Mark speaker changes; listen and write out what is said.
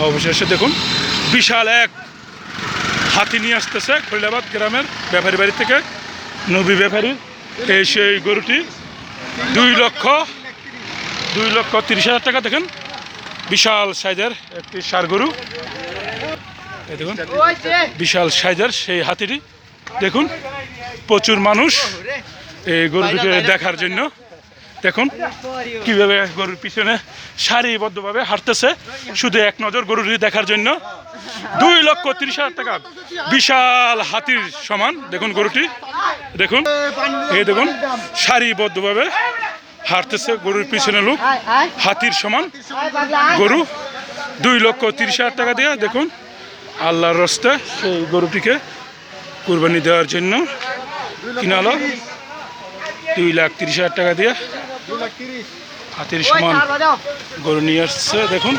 Speaker 1: অবশেষে দেখুন বিশাল এক হাতি নিয়ে আসতেছে খৈলাবাদ গ্রামের ব্যাপারী বাড়ি থেকে নবী ব্যাপারী। এই সেই গরুটি 2,30,000 টাকা। দেখেন বিশাল সাইজের একটি ষাঁড় গরু। এই দেখুন বিশাল সাইজের সেই হাতিটি। দেখুন প্রচুর মানুষ এই গরুটিকে দেখার জন্য। দেখুন কিভাবে গরুর পিছনে সারিবদ্ধভাবে হাঁটতেছে শুধু এক নজর গরুটি দেখার জন্য। 2,30,000 টাকা বিশাল হাতির সমান। দেখুন গরুটি, দেখুন এই দেখুন সারিবদ্ধভাবে হাঁটতেছে গরুর পিছনে লোক। হাতির সমান গরু 2,30,000 টাকা দিয়ে দেখুন আল্লাহর রাস্তায় সেই গরুটিকে কুরবানি দেওয়ার জন্য কিনা হলো। 2,30,000 টাকা দিয়ে হাতির সমান গরু নিয়ে আসছে। দেখুন